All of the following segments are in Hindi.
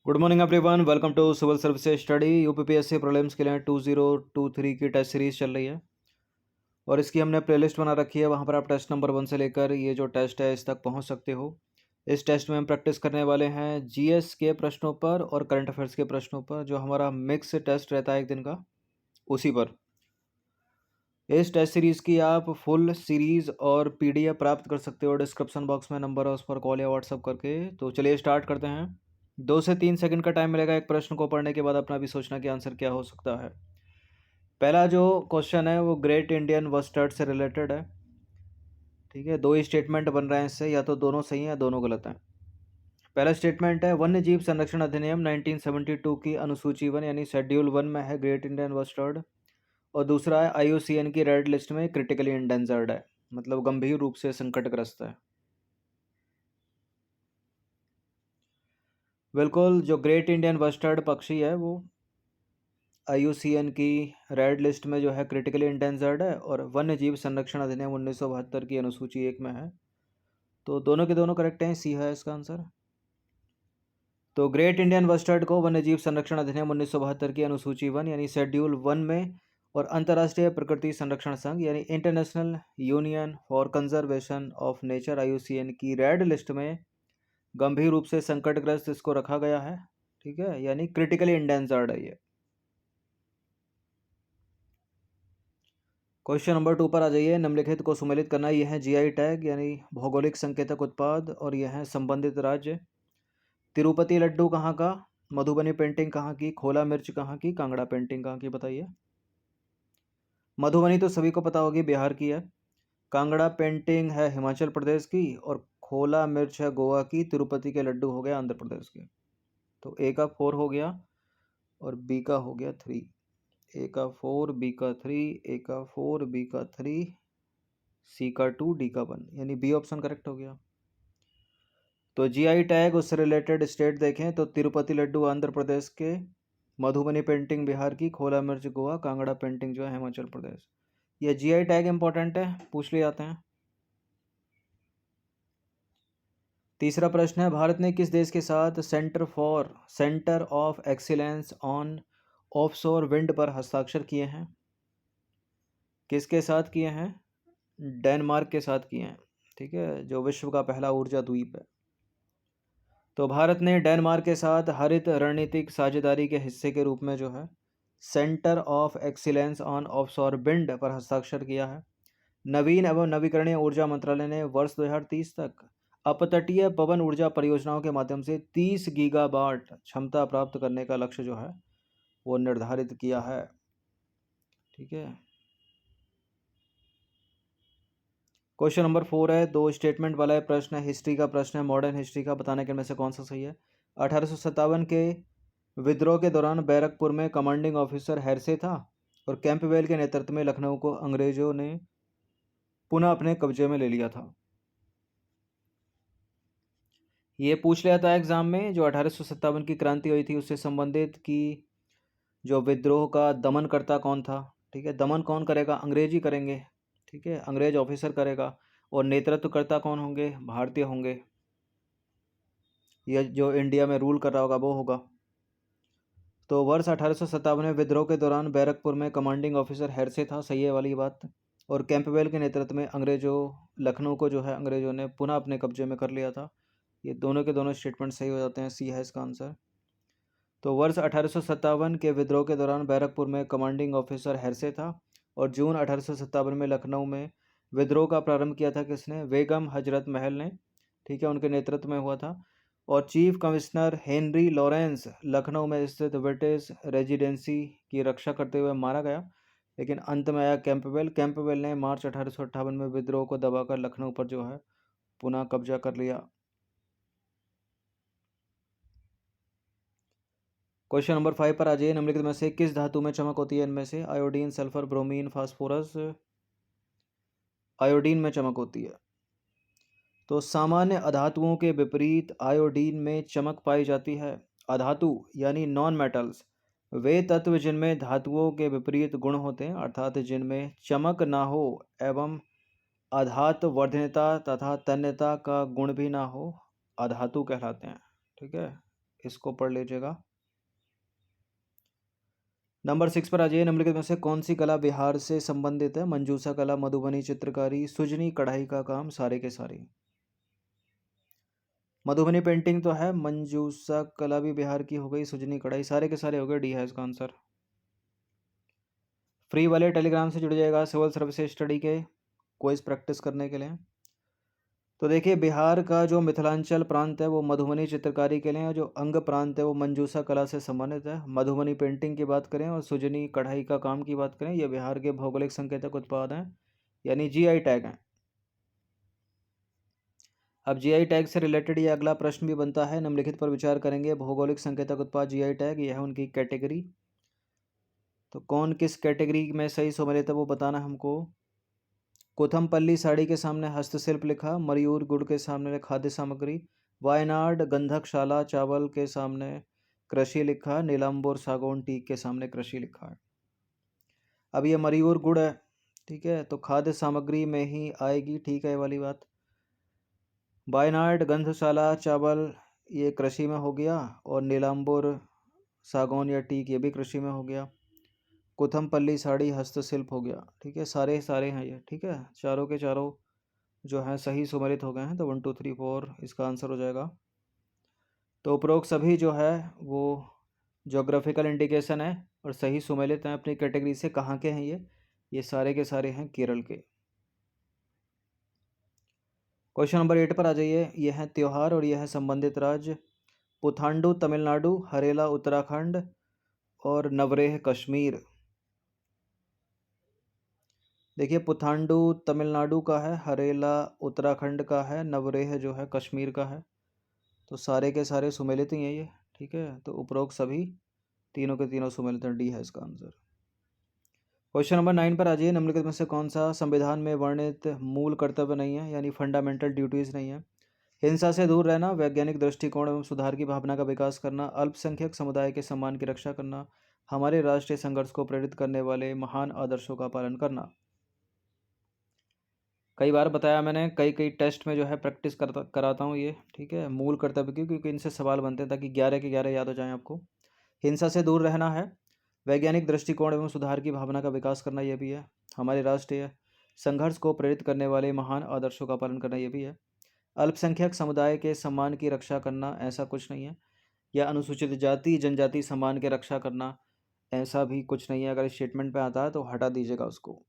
Good morning everyone, welcome to civil services study. UPPSC prelims के लिए 2023 की टेस्ट सीरीज चल रही है और इसकी हमने प्लेलिस्ट बना रखी है। वहाँ पर आप टेस्ट नंबर 1 से लेकर ये जो टेस्ट है इस तक पहुँच सकते हो। इस टेस्ट में हम प्रैक्टिस करने वाले हैं जीएस के प्रश्नों पर और करंट अफेयर्स के प्रश्नों पर, जो हमारा मिक्स टेस्ट रहता है एक दिन का, उसी पर। इस टेस्ट सीरीज़ की आप फुल सीरीज़ और पीडीएफ प्राप्त कर सकते हो। डिस्क्रिप्शन बॉक्स में नंबर है, उस पर कॉल या व्हाट्सअप करके। तो चलिए स्टार्ट करते हैं। 2 से 3 सेकंड का टाइम मिलेगा एक प्रश्न को पढ़ने के बाद अपना भी सोचना कि आंसर क्या हो सकता है। पहला जो क्वेश्चन है वो ग्रेट इंडियन बस्टर्ड से रिलेटेड है। ठीक है, 2 ही स्टेटमेंट बन रहे हैं इससे, या तो दोनों सही हैं या दोनों गलत हैं। पहला स्टेटमेंट है वन्य जीव संरक्षण अधिनियम 1972 की अनुसूची 1 यानी शेड्यूल 1 में है ग्रेट इंडियन बस्टर्ड, और दूसरा है आईयूसीएन की रेड लिस्ट में क्रिटिकली इंडेंजर्ड है, मतलब गंभीर रूप से संकटग्रस्त है। बिल्कुल, जो ग्रेट इंडियन बस्टर्ड पक्षी है वो आईयूसीएन की रेड लिस्ट में जो है क्रिटिकली इंडेंजर्ड है, और वन्य जीव संरक्षण अधिनियम 1972 की अनुसूची 1 में है। तो दोनों के दोनों करेक्ट हैं, सी है इसका आंसर। तो ग्रेट इंडियन बस्टर्ड को वन्य जीव संरक्षण अधिनियम 1972 की अनुसूची 1 यानी शेड्यूल 1 में और अंतर्राष्ट्रीय प्रकृति संरक्षण संघ यानी international union for conservation of nature IUCN की रेड लिस्ट में गंभीर रूप से संकटग्रस्त इसको रखा गया है। ठीक है, यानी क्रिटिकली इंडेंजर्ड है ये। क्वेश्चन नंबर 2 पर आ जाइए। निम्नलिखित को सुमेलित करना। यह है जीआई टैग यानी भौगोलिक संकेतक उत्पाद, और यह है संबंधित राज्य। तिरुपति लड्डू कहाँ का, मधुबनी पेंटिंग कहाँ की, खोला मिर्च कहाँ की, कांगड़ा पेंटिंग कहाँ की, बताइए। मधुबनी तो सभी को पता होगी, बिहार की है। कांगड़ा पेंटिंग है हिमाचल प्रदेश की, और खोला मिर्च है गोवा की। तिरुपति के लड्डू हो गए आंध्र प्रदेश के। तो ए का 4 हो गया और बी का हो गया 3। ए का 4, बी का 3, ए का 4, बी का 3, सी का 2, डी का 1, यानी बी ऑप्शन करेक्ट हो गया। तो जीआई टैग उससे रिलेटेड स्टेट देखें तो तिरुपति लड्डू आंध्र प्रदेश के, मधुबनी पेंटिंग बिहार की, खोला मिर्च गोवा, कांगड़ा पेंटिंग जो है हिमाचल प्रदेश। ये जीआई टैग इंपॉर्टेंट है, पूछ ले जाते हैं। तीसरा प्रश्न है भारत ने किस देश के साथ centre of excellence on offshore wind पर हस्ताक्षर किए हैं? किसके साथ किए हैं? डेनमार्क के साथ किए हैं। ठीक है, जो विश्व का पहला ऊर्जा द्वीप है। तो भारत ने डेनमार्क के साथ हरित रणनीतिक साझेदारी के हिस्से के रूप में जो है centre of excellence on offshore wind पर हस्ताक्षर किया है। नवीन एवं नवीकरणीय ऊर्जा मंत्रालय ने वर्ष 2030 तक अपतटीय पवन ऊर्जा परियोजनाओं के माध्यम से 30 गीगावाट क्षमता प्राप्त करने का लक्ष्य जो है वो निर्धारित किया है। ठीक है, क्वेश्चन नंबर 4 है, 2 स्टेटमेंट वाला है प्रश्न है, हिस्ट्री का प्रश्न है, मॉडर्न हिस्ट्री का। बताने के में से कौन सा सही है? 1857 के विद्रोह के दौरान बैरकपुर में कमांडिंग ऑफिसर हेरसे था, और कैंपबेल के नेतृत्व में लखनऊ को अंग्रेजों ने पुनः अपने कब्जे में ले लिया था। ये पूछ लिया था एग्जाम में, जो 1857 की क्रांति हुई थी उससे संबंधित कि जो विद्रोह का दमन करता कौन था। ठीक है, दमन कौन करेगा? अंग्रेज ही करेंगे। ठीक है, अंग्रेज ऑफिसर करेगा, और नेतृत्व करता कौन होंगे? भारतीय होंगे। यह जो इंडिया में रूल कर रहा होगा वो होगा। तो वर्ष 1857 में विद्रोह के दौरान बैरकपुर में कमांडिंग ऑफिसर हेरसे था, सही है वाली बात। और कैंपबेल के नेतृत्व में लखनऊ को जो है अंग्रेजों ने पुनः अपने कब्जे में कर लिया था। ये दोनों के दोनों स्टेटमेंट सही हो जाते हैं, सी है इसका आंसर। तो वर्ष 1857 के विद्रोह के दौरान बैरकपुर में कमांडिंग ऑफिसर हेरसे था, और जून 1857 में लखनऊ में विद्रोह का प्रारंभ किया था किसने? बेगम हजरत महल ने। ठीक है, उनके नेतृत्व में हुआ था। और chief commissioner Henry Lawrence Lucknow में स्थित ब्रिटिश रेजिडेंसी की रक्षा करते हुए मारा गया, लेकिन अंत में आया कैंपबेल ने मार्च 1858 में विद्रोह को दबाकर लखनऊ पर जो है पुनः कब्जा कर लिया। क्वेश्चन नंबर 5 पर आ जाइए। निम्नलिखित में से किस धातु में चमक होती है? इनमें से iodine, sulphur, bromine, phosphorus. Iodine में चमक होती है। तो सामान्य अधातुओं के विपरीत आयोडीन में चमक पाई जाती है। अधातु यानी नॉन मेटल्स वे तत्व जिनमें धातुओं के विपरीत गुण होते हैं, अर्थात जिनमें चमक ना हो एवं आधात वर्धनता तथा तन्यता का गुण भी ना हो, अधातु कहलाते हैं। ठीक है, इसको पढ़ लीजिएगा। नंबर 6 पर आ जाइए। निम्नलिखित में से कौन सी कला बिहार से संबंधित है? मंजूषा कला, मधुबनी चित्रकारी, सुजनी कढ़ाई का काम, सारे के सारे। मधुबनी पेंटिंग तो है, मंजूषा कला भी बिहार की हो गई, सुजनी कढ़ाई, सारे के सारे हो गए, डी है इसका आंसर। फ्री वाले टेलीग्राम से जुड़ जाएगा सिविल सर्विस स्टडी के क्विज प्रैक्टिस करने के लिए। तो देखिए, बिहार का जो मिथिलांचल प्रांत है वो मधुबनी चित्रकारी के लिए है, जो अंग प्रांत है वो मंजूषा कला से संबंधित है। मधुबनी पेंटिंग की बात करें और सुजनी कढ़ाई का काम की बात करें, ये बिहार के भौगोलिक संकेतक उत्पाद हैं, यानी जीआई टैग हैं। अब जीआई टैग से रिलेटेड ये अगला प्रश्न भी बनता है, निम्नलिखित पर विचार करेंगे। भौगोलिक संकेतक उत्पाद जीआई टैग, यह है उनकी कैटेगरी। तो कौन किस कैटेगरी में सही सम्मिलित है वो बताना हमको। कोथमपल्ली साड़ी के सामने हस्तशिल्प लिखा, मयूर गुड़ के सामने खाद्य सामग्री, वायनाड गंधकशाला चावल के सामने कृषि लिखा, नीलाम्बूर सागौन टीक के सामने कृषि लिखा है। अब ये मयूर गुड़ है, ठीक है, तो खाद्य सामग्री में ही आएगी, ठीक है ये वाली बात। वायनाड गंधशाला चावल ये कृषि में हो गया, और नीलाम्बूर सागौन या टीक ये भी कृषि में हो गया। कोथमपल्ली साड़ी हस्तशिल्प हो गया, ठीक है, सारे सारे हैं ये, ठीक है, चारों के चारों जो हैं सही सुमेलित हो गए हैं। तो 1 2 3 4 इसका आंसर हो जाएगा। तो उपरोक्त सभी जो है वो जोग्राफिकल इंडिकेशन है और सही सुमेलित हैं अपनी कैटेगरी से। कहाँ के हैं ये सारे के सारे हैं केरल के। क्वेश्चन नंबर 8 पर आ जाइए। यह है त्योहार और यह है संबंधित राज्य। पुथांडु तमिलनाडु, हरेला उत्तराखंड और नवरेह कश्मीर। देखिए, पुथांडु तमिलनाडु का है, हरेला उत्तराखंड का है, नवरेह जो है कश्मीर का है। तो सारे के सारे सुमेलित ही हैं ये, ठीक है। तो उपरोक्त सभी तीनों के तीनों सुमेलित हैं, डी है इसका आंसर। क्वेश्चन नंबर 9 पर आ जाइए। निम्नलिखित में से कौन सा संविधान में वर्णित मूल कर्तव्य नहीं है, यानी फंडामेंटल ड्यूटीज नहीं है? हिंसा से दूर रहना, वैज्ञानिक दृष्टिकोण एवं सुधार की भावना का विकास करना, अल्पसंख्यक समुदाय के सम्मान की रक्षा करना, हमारे राष्ट्रीय संघर्ष को प्रेरित करने वाले महान आदर्शों का पालन करना। कई बार बताया मैंने, कई कई टेस्ट में जो है प्रैक्टिस कराता हूँ ये, ठीक है, मूल कर्तव्य की, क्योंकि इनसे सवाल बनते हैं ताकि 11 के 11 याद हो जाएं आपको। हिंसा से दूर रहना है, वैज्ञानिक दृष्टिकोण एवं सुधार की भावना का विकास करना ये भी है, हमारे राष्ट्रीय संघर्ष को प्रेरित करने वाले महान आदर्शों का पालन करना ये भी है, अल्पसंख्यक समुदाय के सम्मान की रक्षा करना ऐसा कुछ नहीं है, या अनुसूचित जाति जनजाति सम्मान की रक्षा करना ऐसा भी कुछ नहीं है। अगर स्टेटमेंट पे आता है तो हटा दीजिएगा उसको।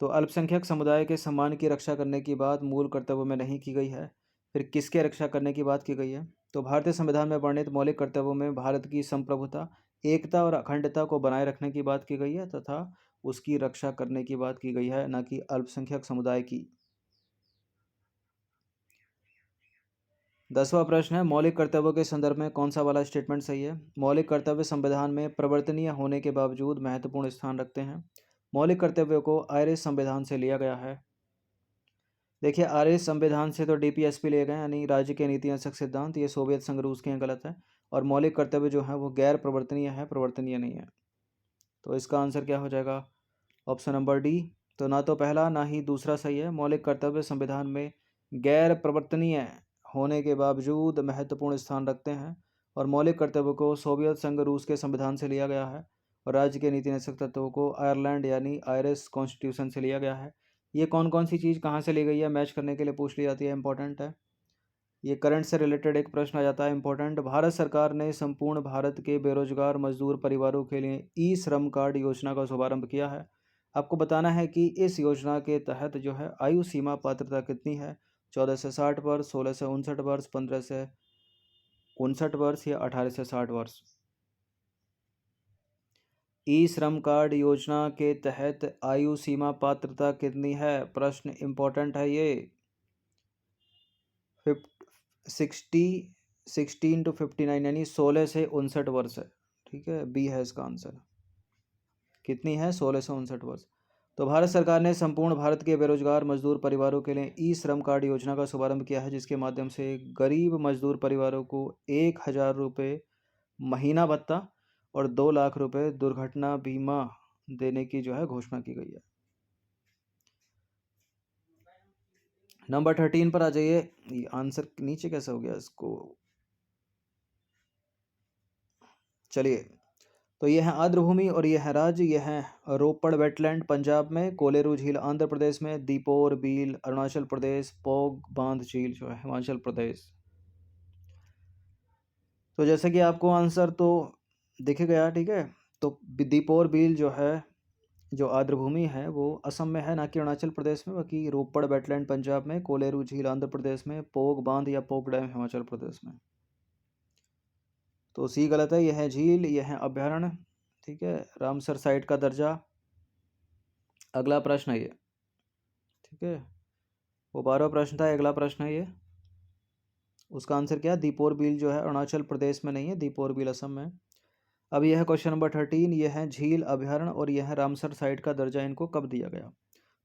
तो अल्पसंख्यक समुदाय के सम्मान की रक्षा करने की बात मूल कर्तव्य में नहीं की गई है। फिर किसके रक्षा करने की बात की गई है? तो भारतीय संविधान में वर्णित मौलिक कर्तव्यों में भारत की संप्रभुता, एकता और अखंडता को बनाए रखने की बात की गई है तथा उसकी रक्षा करने की बात की गई है, न कि अल्पसंख्यक समुदाय की। 10वां प्रश्न है, मौलिक कर्तव्यों के संदर्भ में कौन सा वाला स्टेटमेंट सही है? मौलिक कर्तव्य संविधान में परिवर्तनीय होने के बावजूद महत्वपूर्ण स्थान रखते हैं। मौलिक कर्तव्यों को आयरिश संविधान से लिया गया है। देखिए, आर्य संविधान से तो डीपीएसपी लिए गए, यानी राज्य के नीति अंशक सिद्धांत, ये सोवियत संघ रूस के हैं, गलत है। और मौलिक कर्तव्य जो है वो गैर प्रवर्तनीय है, प्रवर्तनीय नहीं है। तो इसका आंसर क्या हो जाएगा? Option number D. तो ना तो पहला ना ही दूसरा सही है। मौलिक कर्तव्य संविधान में गैर प्रवर्तनीय होने के बावजूद महत्वपूर्ण स्थान रखते हैं, और मौलिक कर्तव्य को सोवियत संघ रूस के संविधान से लिया गया है, और राज्य के नीति निषेध तत्वों को आयरलैंड यानी आयरिश कॉन्स्टिट्यूशन से लिया गया है। ये कौन कौन सी चीज़ कहाँ से ली गई है मैच करने के लिए पूछ ली जाती है, इंपॉर्टेंट है। ये करंट से रिलेटेड एक प्रश्न आ जाता है इंपॉर्टेंट। भारत सरकार ने संपूर्ण भारत के बेरोजगार मजदूर परिवारों के लिए ई श्रम कार्ड योजना का शुभारंभ किया है। आपको बताना है कि इस योजना के तहत जो है आयु सीमा पात्रता कितनी है? 14 से 60 वर्ष, 16 से 59 वर्ष, 15 से 59 वर्ष या 18 से 60 वर्ष। ई श्रम कार्ड योजना के तहत आयु सीमा पात्रता कितनी है? प्रश्न इंपॉर्टेंट है ये। 16 to 59 यानी 16 से 59 वर्ष है, ठीक है, बी है इसका आंसर। कितनी है? 16 से 59 वर्ष। तो भारत सरकार ने संपूर्ण भारत के बेरोजगार मजदूर परिवारों के लिए ई श्रम कार्ड योजना का शुभारंभ किया है, जिसके माध्यम से गरीब मजदूर परिवारों को 1,000 रुपये महीना भत्ता और 2 लाख रुपये दुर्घटना बीमा देने की जो है घोषणा की गई है। नंबर 13 पर आ जाइए। ये आंसर नीचे कैसे हो गया इसको? चलिए, तो ये है आर्द्रभूमि और ये है राज्य। ये है रोपड़ वेटलैंड पंजाब में, कोलेरू झील आंध्र प्रदेश में, दीपोर बील अरुणाचल प्रदेश, पोग बांध झील जो है हिमाचल प्रदेश। तो जैसे कि आपको आंसर तो दिख गया, ठीक है। तो दीपोर बील जो है, जो आर्द्रभूमि है वो असम में है, ना कि अरुणाचल प्रदेश में। बाकी रोपड़ वेटलैंड पंजाब में, कोलेरू झील आंध्र प्रदेश में, पोग बांध या पोग डैम हिमाचल प्रदेश में। तो सी गलत है, यह है झील, यह है अभ्यारण्य, ठीक है। रामसर साइट का दर्जा। अगला प्रश्न है ये, ठीक है। वो 12वां प्रश्न था, अगला प्रश्न है ये। उसका आंसर क्या है? दीपोर बील जो है अरुणाचल प्रदेश में नहीं है, दीपोर बील असम में। अब यह है क्वेश्चन नंबर 13। यह है झील अभ्यारण्य और यह है रामसर साइट का दर्जा इनको कब दिया गया?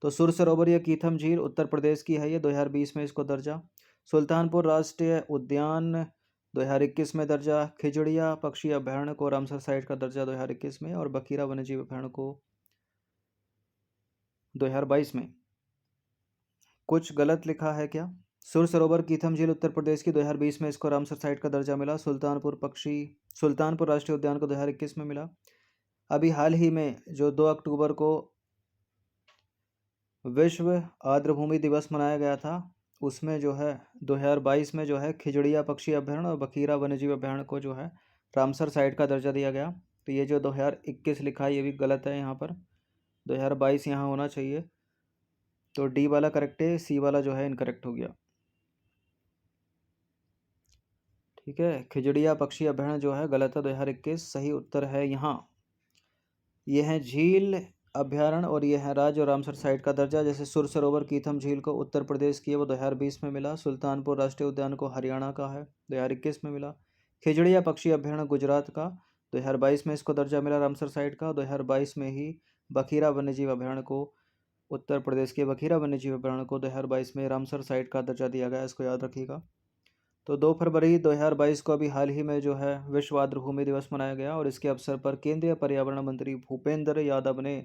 तो सुर सरोवर या कीथम झील उत्तर प्रदेश की है, ये 2020 में इसको दर्जा। सुल्तानपुर राष्ट्रीय उद्यान 2021 में दर्जा। खिजड़िया पक्षी अभ्यारण्य को रामसर साइट का दर्जा 2021 में, और बखीरा वन्यजीव अभ्यारण्य को 2022 में। कुछ गलत लिखा है क्या? सुर सरोवर कीथम झील उत्तर प्रदेश की 2020 में इसको रामसर साइट का दर्जा मिला। सुल्तानपुर राष्ट्रीय उद्यान को 2021 में मिला। अभी हाल ही में जो 2 अक्टूबर को विश्व आर्द्रभूमि दिवस मनाया गया था, उसमें जो है 2022 में जो है खिजड़िया पक्षी अभ्यारण्य और बखीरा वन्यजीव अभ्यारण्य को जो है रामसर साइट का दर्जा दिया गया। तो ये जो 2021 लिखा है ये भी गलत है, यहाँ पर 2022 यहाँ होना चाहिए। तो डी वाला करेक्ट है, सी वाला जो है इनकरेक्ट हो गया, ठीक है। खिजड़िया पक्षी अभ्यारण्य जो है गलत है, 2021 सही उत्तर है यहाँ। यह है झील अभ्यारण्य और यह है राज्य और रामसर साइट का दर्जा। जैसे सुर सरोवर कीथम झील को उत्तर प्रदेश की है, वो 2020 में मिला। सुल्तानपुर राष्ट्रीय उद्यान को हरियाणा का है, 2021 में मिला। खिजड़िया पक्षी अभ्यारण्य गुजरात का, 2022 में इसको दर्जा मिला रामसर साइट का। 2022 में ही बखीरा वन्यजीव अभ्यारण्य को, उत्तर प्रदेश के बखीरा वन्यजीव अभ्यारण्य को 2022 में रामसर साइट का दर्जा दिया गया, इसको याद रखिएगा। तो 2 फरवरी 2022 को अभी हाल ही में जो है विश्व आर्द्रभूमि दिवस मनाया गया, और इसके अवसर पर केंद्रीय पर्यावरण मंत्री भूपेंद्र यादव ने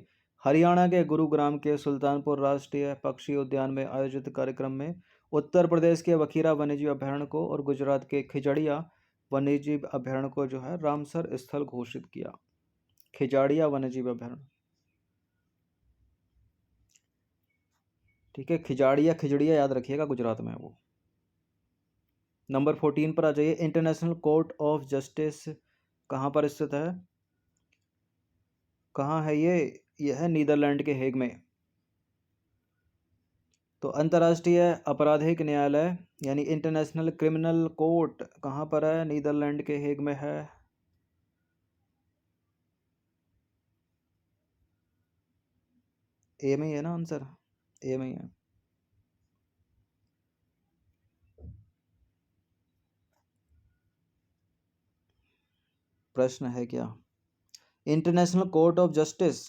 हरियाणा के गुरुग्राम के सुल्तानपुर राष्ट्रीय पक्षी उद्यान में आयोजित कार्यक्रम में उत्तर प्रदेश के बखीरा वन्यजीव अभ्यारण्य को और गुजरात के खिजड़िया वन्यजीव अभ्यारण्य को जो है रामसर स्थल घोषित किया। खिजाड़िया वन्यजीव अभ्यारण्य, ठीक है। खिजड़िया याद रखिएगा, गुजरात में है वो। नंबर 14 पर आ जाइए। इंटरनेशनल कोर्ट ऑफ जस्टिस कहाँ पर स्थित है? कहाँ है ये? यह है नीदरलैंड के हेग में। तो अंतर्राष्ट्रीय आपराधिक न्यायालय यानी इंटरनेशनल क्रिमिनल कोर्ट कहाँ पर है? नीदरलैंड के हेग में है। ए में ही है ना आंसर? ए में ही है। प्रश्न है क्या? इंटरनेशनल कोर्ट ऑफ जस्टिस,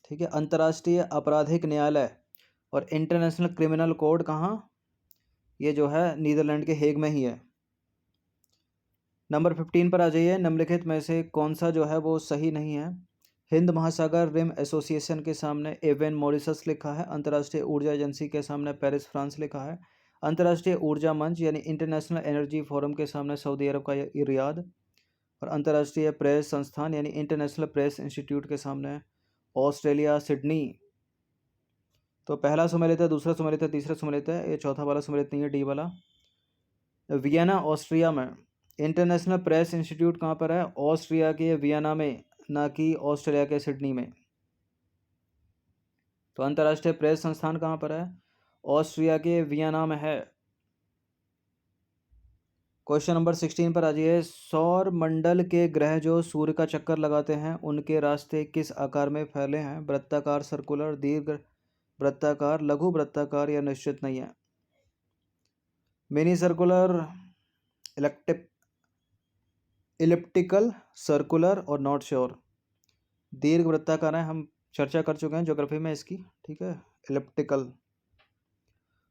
ठीक है, अंतर्राष्ट्रीय आपराधिक न्यायालय और इंटरनेशनल क्रिमिनल कोर्ट कहाँ? ये जो है नीदरलैंड के हेग में ही है। नंबर 15 पर आ जाइए। निम्नलिखित में से कौन सा जो है वो सही नहीं है? हिंद महासागर रिम एसोसिएशन के सामने एवेन मॉरिशस लिखा है। अंतर्राष्ट्रीय ऊर्जा एजेंसी के सामने पेरिस फ्रांस लिखा है। अंतर्राष्ट्रीय ऊर्जा मंच यानी इंटरनेशनल एनर्जी फोरम के सामने सऊदी अरब का रियाद। और अंतर्राष्ट्रीय प्रेस संस्थान यानी इंटरनेशनल प्रेस इंस्टीट्यूट के सामने ऑस्ट्रेलिया सिडनी। तो पहला सम्मिलित है, दूसरा सम्मिलित है, तीसरा सम्मिलित है, ये चौथा वाला सम्मिलित नहीं है, डी वाला। वियना ऑस्ट्रिया में इंटरनेशनल प्रेस इंस्टीट्यूट कहाँ पर है? ऑस्ट्रिया के वियना में, ना कि ऑस्ट्रेलिया के सिडनी में। तो अंतर्राष्ट्रीय प्रेस संस्थान कहाँ पर है? ऑस्ट्रिया के वियना में है। क्वेश्चन नंबर 16 पर आ जाइए। सौर मंडल के ग्रह जो सूर्य का चक्कर लगाते हैं उनके रास्ते किस आकार में फैले हैं? वृत्ताकार, सर्कुलर, दीर्घ वृत्ताकार, लघु वृत्ताकार या निश्चित नहीं है? मिनी सर्कुलर, इलिप्टिकल, सर्कुलर और नॉट श्योर। दीर्घ वृत्ताकार है, हम चर्चा कर चुके हैं ज्योग्राफी में इसकी, ठीक है। इलिप्टिकल।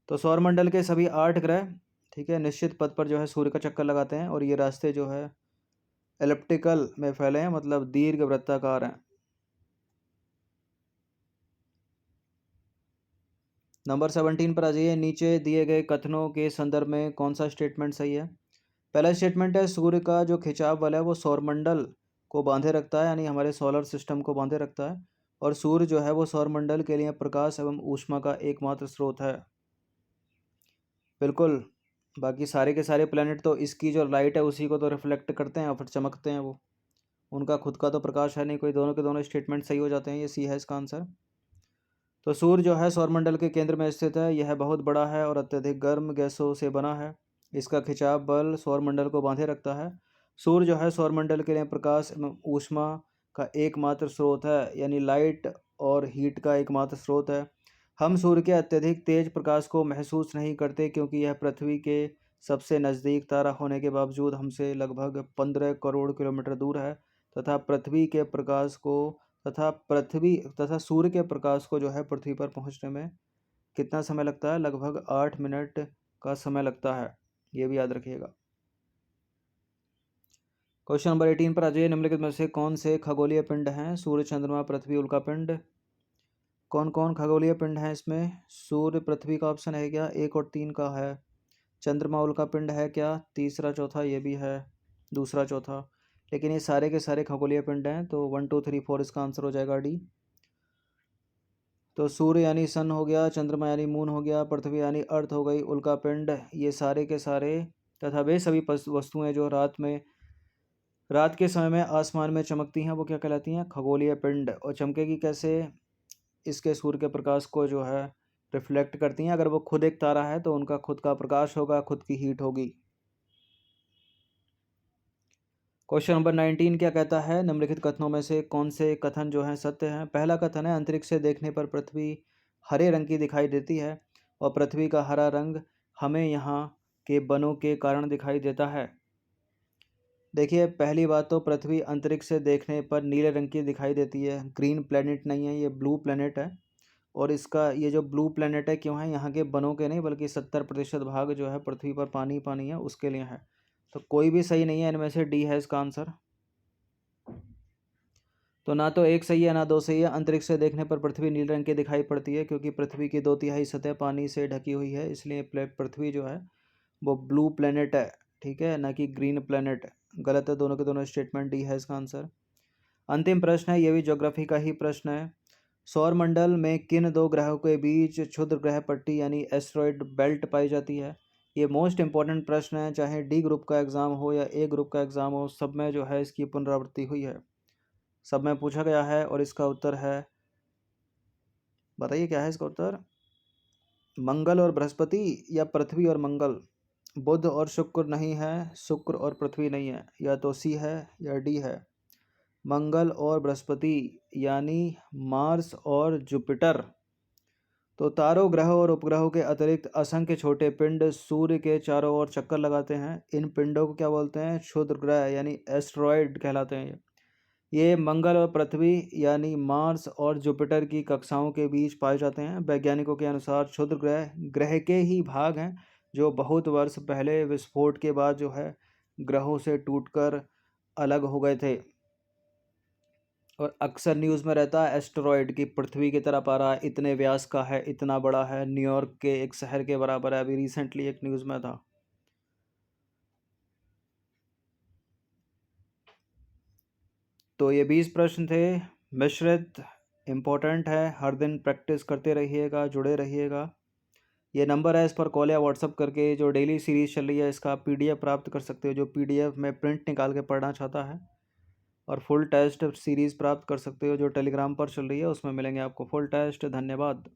तो सौरमंडल के सभी 8 ग्रह, ठीक है, निश्चित पथ पर जो है सूर्य का चक्कर लगाते हैं, और ये रास्ते जो है एलिप्टिकल में फैले हैं, मतलब दीर्घ वृत्ताकार हैं। नंबर 17 पर आ जाइए। नीचे दिए गए कथनों के संदर्भ में कौन सा स्टेटमेंट सही है? पहला स्टेटमेंट है सूर्य का जो खिंचाव बल है वो सौरमंडल को बांधे रखता है, यानी हमारे सोलर सिस्टम को बांधे रखता है। और सूर्य जो है वो सौरमंडल के लिए प्रकाश एवं ऊष्मा का एकमात्र स्रोत है। बिल्कुल, बाकी सारे के सारे प्लैनेट तो इसकी जो लाइट है उसी को तो रिफ्लेक्ट करते हैं और फिर चमकते हैं, वो उनका खुद का तो प्रकाश है नहीं कोई। दोनों के दोनों स्टेटमेंट सही हो जाते हैं। ये सी है इसका आंसर। तो सूर्य जो है सौरमंडल के केंद्र में स्थित है। यह बहुत बड़ा है और अत्यधिक गर्म गैसों से बना है। इसका खिंचाव बल सौरमंडल को बांधे रखता है। सूर्य जो है सौरमंडल के लिए प्रकाश एवं ऊष्मा का एकमात्र स्रोत है, यानी लाइट और हीट का एकमात्र स्रोत है। हम सूर्य के अत्यधिक तेज प्रकाश को महसूस नहीं करते क्योंकि यह पृथ्वी के सबसे नज़दीक तारा होने के बावजूद हमसे लगभग 15 करोड़ किलोमीटर दूर है तथा पृथ्वी के प्रकाश को तथा सूर्य के प्रकाश को जो है पृथ्वी पर पहुंचने में कितना समय लगता है? लगभग 8 मिनट का समय लगता है। ये भी याद रखिएगा। क्वेश्चन नंबर 18 पर आ जाइए। निम्नलिखित में से कौन से खगोलीय पिंड हैं? सूर्य, चंद्रमा, पृथ्वी, उल्का पिंड। कौन कौन खगोलीय पिंड हैं इसमें? सूर्य, पृथ्वी का ऑप्शन है क्या? 1 और 3 का है। चंद्रमा, उल्का पिंड है क्या? तीसरा, चौथा, ये भी है। दूसरा, चौथा। लेकिन ये सारे के सारे खगोलीय पिंड हैं, तो 1 2 3 4 इसका आंसर हो जाएगा डी। तो सूर्य यानी सन हो गया, चंद्रमा यानी मून हो गया, पृथ्वी यानी अर्थ हो गई, उल्का पिंड, ये सारे के सारे तथा वे सभी वस्तुएं जो रात के समय में आसमान में चमकती हैं वो क्या कहलाती हैं? खगोलीय पिंड। और चमकेगी कैसे? इसके सूर्य के प्रकाश को जो है रिफ्लेक्ट करती हैं। अगर वो खुद एक तारा है तो उनका खुद का प्रकाश होगा, खुद की हीट होगी। क्वेश्चन नंबर 19 क्या कहता है? निम्नलिखित कथनों में से कौन से कथन जो है सत्य हैं? पहला कथन है, अंतरिक्ष से देखने पर पृथ्वी हरे रंग की दिखाई देती है और पृथ्वी का हरा रंग हमें यहाँ के वनों के कारण दिखाई देता है। देखिए, पहली बात तो पृथ्वी अंतरिक्ष से देखने पर नीले रंग की दिखाई देती है। ग्रीन प्लेनेट नहीं है, ये ब्लू प्लेनेट है। और इसका ये जो ब्लू प्लेनेट है क्यों है? यहाँ के वनों के नहीं बल्कि 70% भाग जो है पृथ्वी पर पानी पानी है उसके लिए है। तो कोई भी सही नहीं है इनमें से, डी है इसका आंसर। तो ना तो एक सही है ना दो सही है। अंतरिक्ष से देखने पर पृथ्वी नीले रंग की दिखाई पड़ती है क्योंकि पृथ्वी की 2/3 सतह पानी से ढकी हुई है, इसलिए पृथ्वी जो है वो ब्लू प्लेनेट है, ठीक है, ना कि ग्रीन प्लेनेट। गलत है दोनों के दोनों स्टेटमेंट, डी है इसका आंसर। अंतिम प्रश्न है, ये भी ज्योग्राफी का ही प्रश्न है। सौरमंडल में किन दो ग्रहों के बीच क्षुद्र ग्रह पट्टी यानी एस्टेरॉयड बेल्ट पाई जाती है? ये मोस्ट इंपॉर्टेंट प्रश्न है, चाहे डी ग्रुप का एग्जाम हो या ए ग्रुप का एग्जाम हो, सब में जो है इसकी पुनरावृत्ति हुई है, सब में पूछा गया है। और इसका उत्तर है, बताइए क्या है इसका उत्तर? मंगल और बृहस्पति या पृथ्वी और मंगल? बुध और शुक्र नहीं है, शुक्र और पृथ्वी नहीं है, या तो सी है या डी है। मंगल और बृहस्पति यानी मार्स और जुपिटर। तो तारों, ग्रहों और उपग्रहों के अतिरिक्त असंख्य छोटे पिंड सूर्य के चारों ओर चक्कर लगाते हैं। इन पिंडों को क्या बोलते हैं? क्षुद्र ग्रह यानी एस्टेरॉयड कहलाते हैं। ये मंगल और पृथ्वी यानी मार्स और जुपिटर की कक्षाओं के बीच पाए जाते हैं। वैज्ञानिकों के अनुसार क्षुद्र ग्रह ग्रह के ही भाग हैं जो बहुत वर्ष पहले विस्फोट के बाद जो है ग्रहों से टूटकर अलग हो गए थे। और अक्सर न्यूज़ में रहता है एस्टेरॉयड की पृथ्वी की तरफ आ रहा है, इतने व्यास का है, इतना बड़ा है, न्यूयॉर्क के एक शहर के बराबर है। अभी रिसेंटली एक न्यूज़ में था। तो ये 20 प्रश्न थे, मिश्रित, इम्पोर्टेंट है, हर दिन प्रैक्टिस करते रहिएगा, जुड़े रहिएगा। ये नंबर है, इस पर कॉल या व्हाट्सअप करके जो डेली सीरीज़ चल रही है इसका PDF प्राप्त कर सकते हो, जो PDF में प्रिंट निकाल के पढ़ना चाहता है। और फुल टेस्ट सीरीज़ प्राप्त कर सकते हो जो टेलीग्राम पर चल रही है, उसमें मिलेंगे आपको फुल टेस्ट। धन्यवाद।